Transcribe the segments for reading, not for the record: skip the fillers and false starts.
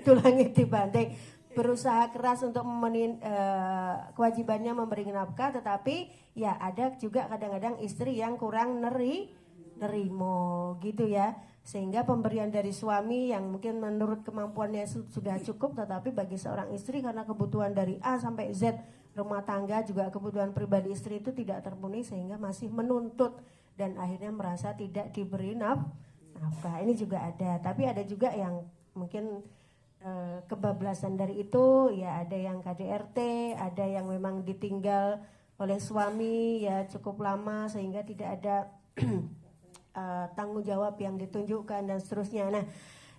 tulangnya dibanting. Berusaha keras untuk memenuhi kewajibannya memberi nafkah, tetapi ya ada juga kadang-kadang istri yang kurang nerimo gitu ya, sehingga pemberian dari suami yang mungkin menurut kemampuannya sudah cukup, tetapi bagi seorang istri karena kebutuhan dari A sampai Z rumah tangga juga kebutuhan pribadi istri itu tidak terpenuhi, sehingga masih menuntut dan akhirnya merasa tidak diberi nafkah. Ini juga ada, tapi ada juga yang mungkin kebablasan dari itu ya, ada yang KDRT, ada yang memang ditinggal oleh suami ya cukup lama sehingga tidak ada tanggung jawab yang ditunjukkan dan seterusnya. Nah,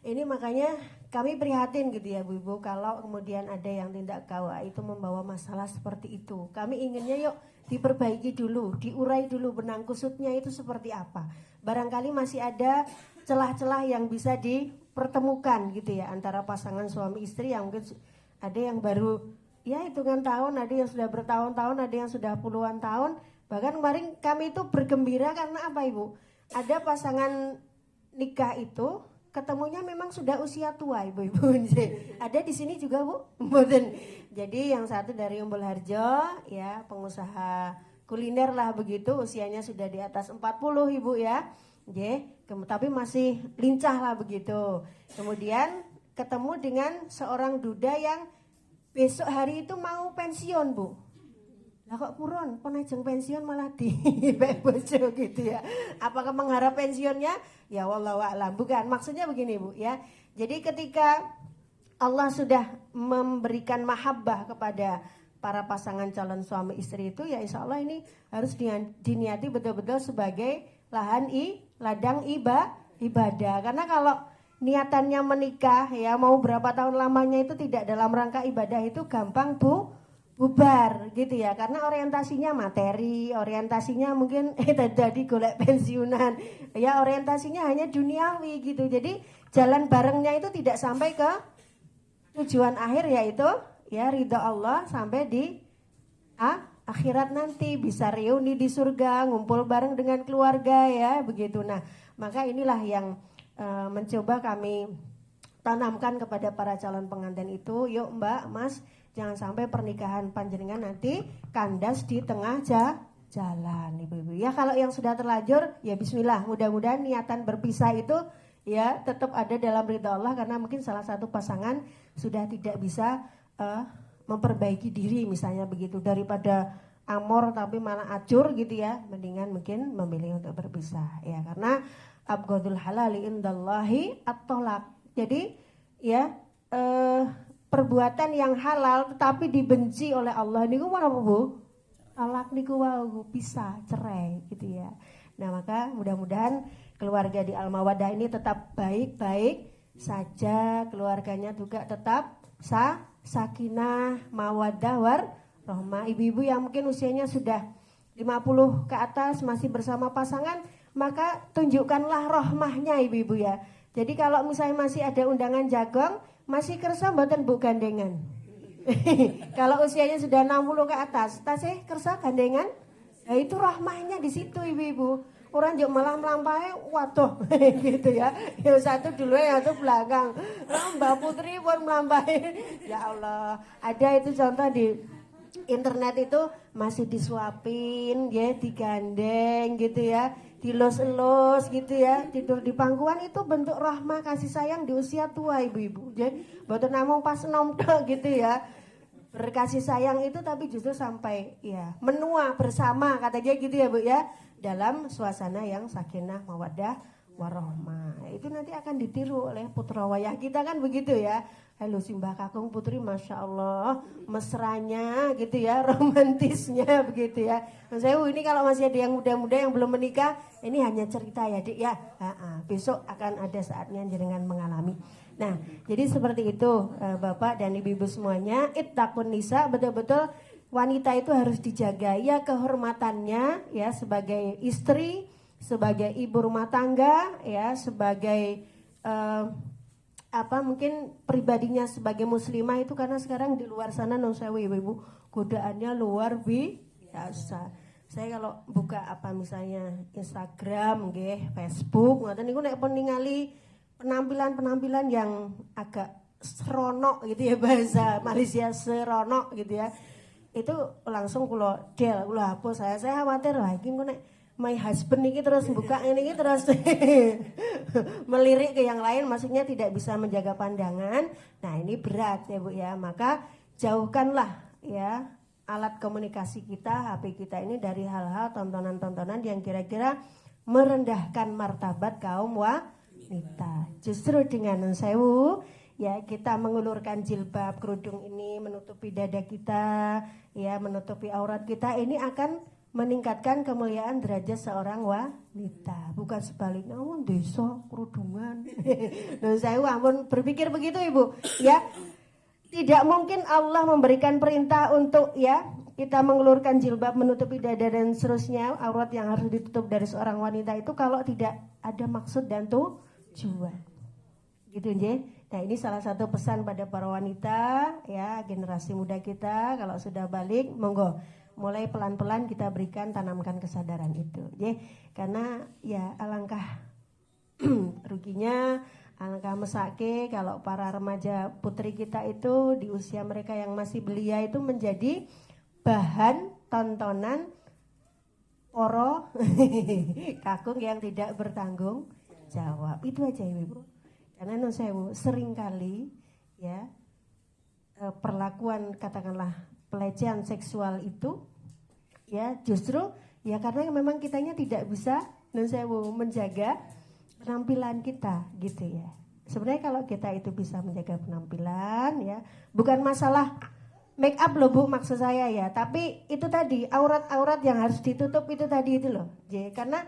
ini makanya kami prihatin gitu ya Bu Ibu, kalau kemudian ada yang tindak KUA itu membawa masalah seperti itu. Kami inginnya yuk diperbaiki dulu, diurai dulu benang kusutnya itu seperti apa. Barangkali masih ada celah-celah yang bisa dipertemukan gitu ya antara pasangan suami istri yang mungkin ada yang baru ya hitungan tahun, ada yang sudah bertahun-tahun, ada yang sudah puluhan tahun. Bahkan kemarin kami itu bergembira karena apa Ibu? Ada pasangan nikah itu ketemunya memang sudah usia tua Ibu-ibu. Ada di sini juga Bu. Jadi yang satu dari Umbul Harjo ya, pengusaha kuliner lah begitu, usianya sudah di atas 40 Ibu ya. Tapi masih lincah lah begitu. Kemudian ketemu dengan seorang duda yang besok hari itu mau pensiun Bu. Lah kok purun, penajeng pensiun malah di bojo gitu ya. Apakah mengharap pensiunnya? Ya wallahu a'lam. Bukan, maksudnya begini Bu ya. Jadi ketika Allah sudah memberikan mahabbah kepada para pasangan calon suami istri itu, ya insya Allah ini harus diniati betul-betul sebagai ladang ibadah. Karena kalau niatannya menikah ya mau berapa tahun lamanya itu tidak dalam rangka ibadah, itu gampang bubar gitu ya, karena orientasinya materi, orientasinya mungkin tadi golek pensiunan ya, orientasinya hanya duniawi gitu. Jadi jalan barengnya itu tidak sampai ke tujuan akhir, yaitu ya ridha Allah sampai di akhirat nanti, bisa reuni di surga, ngumpul bareng dengan keluarga ya begitu. Nah maka inilah yang mencoba kami tanamkan kepada para calon pengantin itu. Yuk Mbak, Mas, jangan sampai pernikahan panjenengan nanti kandas di tengah jalan Ibu-ibu. Ya kalau yang sudah terlanjur ya bismillah, mudah-mudahan niatan berpisah itu ya tetap ada dalam ridha Allah, karena mungkin salah satu pasangan sudah tidak bisa memperbaiki diri misalnya begitu, daripada amor tapi malah acur gitu ya, mendingan mungkin memilih untuk berpisah ya, karena abghadul halali indallahi at-thalaq. Jadi ya perbuatan yang halal tetapi dibenci oleh Allah niku mana Bu? Talak niku wau, pisah, cerai gitu ya. Nah, maka mudah-mudahan keluarga di Al-Mawaddah ini tetap baik-baik saja, keluarganya juga tetap sakinah, mawaddah, warahmah. Ibu-ibu yang mungkin usianya sudah 50 ke atas masih bersama pasangan, maka tunjukkanlah rahmahnya Ibu-ibu ya. Jadi kalau misalnya masih ada undangan jagong, masih kersa mboten Bu gandengan. Kalau usianya sudah 60 ke atas, tasih kersa gandengan. Nah itu rahmahnya di situ Ibu-ibu. Orang juk malah melampaui, waduh gitu ya. Yang satu dulu, yang satu belakang. Mbak Putri pun melampaui. Ya Allah, ada itu contoh di internet itu, masih disuapin ya, digandeng gitu ya, dilus-elus gitu ya, tidur di pangkuan. Itu bentuk rahmah kasih sayang di usia tua Ibu-ibu. Jadi boten namung pas nom gitu ya, berkasih sayang itu tapi justru sampai ya menua bersama katanya gitu ya Bu ya, dalam suasana yang sakinah mawaddah warahmah. Itu nanti akan ditiru oleh putra wayah kita kan begitu ya. Halo Simbah Kakung Putri, Masya Allah mesranya gitu ya, romantisnya begitu ya. Saya ini kalau masih ada yang muda-muda yang belum menikah, ini hanya cerita ya Dik ya. Besok akan ada saatnya jenengan mengalami. Nah jadi seperti itu Bapak dan Ibu-ibu semuanya, ittaqun nisa, betul-betul wanita itu harus dijaga ya kehormatannya ya, sebagai istri, sebagai ibu rumah tangga ya, sebagai mungkin pribadinya sebagai muslimah itu, karena sekarang di luar sana ibu-ibu godaannya luar biasa. Saya kalau buka misalnya Instagram nggih, Facebook ngoten niku nek pun ningali penampilan yang agak seronok gitu ya, bahasa Malaysia seronok gitu ya. Itu langsung kula hapus. Saya khawatir lah iki nek my husband ini terus buka ini terus melirik ke yang lain, maksudnya tidak bisa menjaga pandangan. Nah ini berat ya Bu ya, maka jauhkanlah ya alat komunikasi kita, HP kita ini dari hal-hal tontonan-tontonan yang kira-kira merendahkan martabat kaum wanita. Justru dengan sewu ya kita mengulurkan jilbab, kerudung ini menutupi dada kita, ya menutupi aurat kita, ini akan meningkatkan kemuliaan derajat seorang wanita, bukan sebaliknya. Oh desa kerudungan. Nah saya ampun berpikir begitu Ibu ya. Tidak mungkin Allah memberikan perintah untuk ya kita mengulurkan jilbab, menutupi dada dan seterusnya, aurat yang harus ditutup dari seorang wanita itu kalau tidak ada maksud dan tujuan. Gitu nggih. Nah ini salah satu pesan pada para wanita ya, generasi muda kita, kalau sudah balik monggo mulai pelan-pelan kita berikan, tanamkan kesadaran itu ya. Karena ya alangkah ruginya, alangkah mesake kalau para remaja putri kita itu di usia mereka yang masih belia itu menjadi bahan tontonan poro kakung yang tidak bertanggung jawab. Itu aja Ibu. Karena non sewu seringkali ya perlakuan katakanlah pelecehan seksual itu ya justru ya karena memang kitanya tidak bisa non sewu menjaga penampilan kita gitu ya. Sebenarnya kalau kita itu bisa menjaga penampilan ya, bukan masalah make up loh Bu maksud saya ya, tapi itu tadi aurat-aurat yang harus ditutup itu tadi itu loh. Jadi karena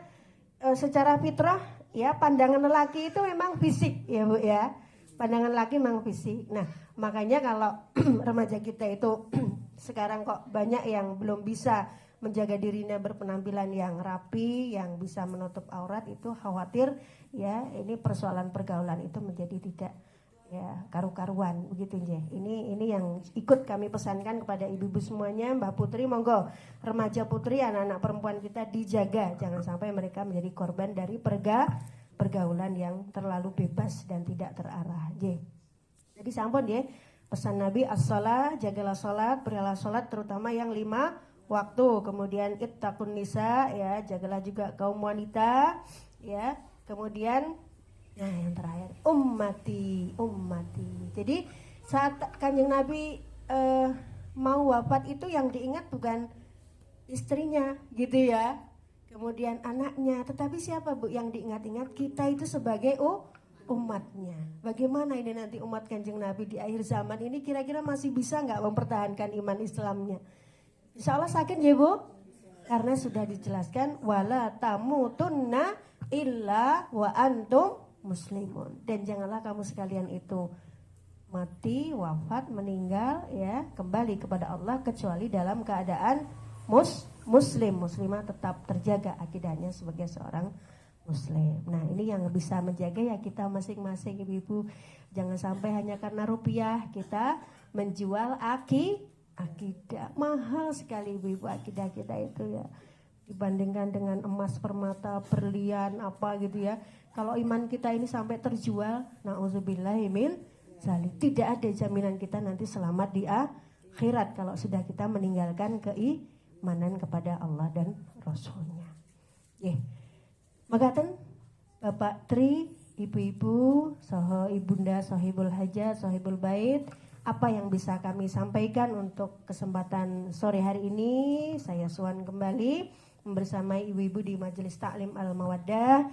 secara fitrah ya pandangan lelaki itu memang fisik ya Bu ya. Pandangan laki memang fisik. Nah, makanya kalau remaja kita itu sekarang kok banyak yang belum bisa menjaga dirinya berpenampilan yang rapi, yang bisa menutup aurat, itu khawatir ya ini persoalan pergaulan itu menjadi tidak ya karu-karuan begitu ya. Ini yang ikut kami pesankan kepada ibu-ibu semuanya, Mbak Putri monggo remaja putri, anak-anak perempuan kita dijaga, jangan sampai mereka menjadi korban dari pergaulan yang terlalu bebas dan tidak terarah. Jadi sampun ya, pesan Nabi as-shalah, jagalah salat, berilah salat terutama yang 5 waktu. Kemudian ittaqun nisa ya, jagalah juga kaum wanita ya. Kemudian nah yang terakhir ummati. Jadi saat Kanjeng Nabi mau wafat itu yang diingat bukan istrinya gitu ya. Kemudian anaknya, tetapi siapa Bu yang diingat-ingat? Kita itu sebagai umatnya. Bagaimana ini nanti umat Kanjeng Nabi di akhir zaman ini kira-kira masih bisa nggak mempertahankan iman Islamnya? Insya Allah sakit ya Bu, karena sudah dijelaskan wala tamutunna illa wa antum muslimun. Dan janganlah kamu sekalian itu mati, wafat, meninggal ya, kembali kepada Allah kecuali dalam keadaan muslimah tetap terjaga akidahnya sebagai seorang muslim. Nah ini yang bisa menjaga ya kita masing-masing ibu-ibu. Jangan sampai hanya karena rupiah kita menjual akidah. Mahal sekali ibu-ibu akidah kita itu ya, dibandingkan dengan emas, permata, berlian apa gitu ya. Kalau iman kita ini sampai terjual, na'udzubillahi min dzalik, tidak ada jaminan kita nanti selamat di akhirat kalau sudah kita meninggalkan keimanan kepada Allah dan Rasulnya. Makaten Bapak Tri, ibu-ibu, soho ibunda, sohibul hajat, sohibul bait, apa yang bisa kami sampaikan untuk kesempatan sore hari ini? Saya Suwan kembali membersamai ibu-ibu di Majelis Taklim Al-Mawaddah.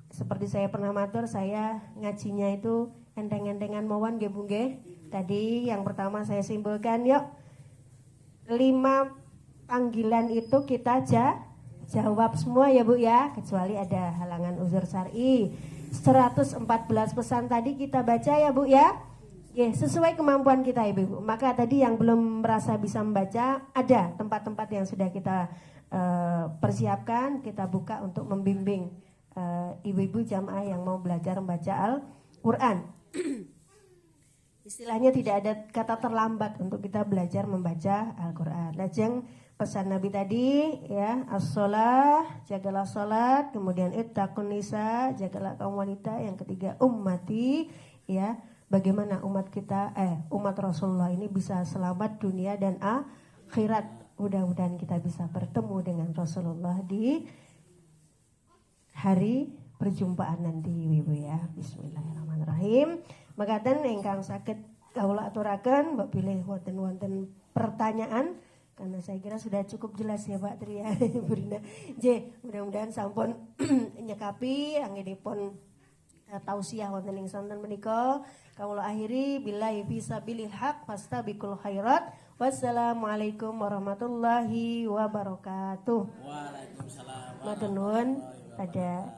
Seperti saya pernah matur, saya ngajinya itu enteng-entengan mawon nggih Bu nggih. Tadi yang pertama saya simpulkan, yuk 5 panggilan itu kita jawab semua ya Bu ya, kecuali ada halangan uzur syar'i. 114 pesan tadi kita baca ya Bu ya. Sesuai kemampuan kita Ibu. Maka tadi yang belum merasa bisa membaca, ada tempat-tempat yang sudah kita persiapkan, kita buka untuk membimbing ibu-ibu jamaah yang mau belajar membaca Al-Quran. Istilahnya tidak ada kata terlambat untuk kita belajar membaca Al-Quran. Lajeng pesan Nabi tadi ya, as-shalah, jagalah salat, kemudian ittaqun nisa, jagalah kaum wanita, yang ketiga ummati ya, bagaimana umat kita umat Rasulullah ini bisa selamat dunia dan akhirat. Mudah-mudahan kita bisa bertemu dengan Rasulullah di hari perjumpaan nanti Ibu ya. Bismillahirrahmanirrahim. Makaten ingkang saged kawula aturaken mbok pilih wonten pertanyaan, karena saya kira sudah cukup jelas ya Pak Tri ya. Bu Rina. Mudah-mudahan sampun nyekapi anggenipun tausiah wonten ing sonten menika. Kawula akhiri billahi fisabilil haq fastabiqul khairat. Wassalamualaikum warahmatullahi wabarakatuh. Waalaikumsalam. Matur nuwun pada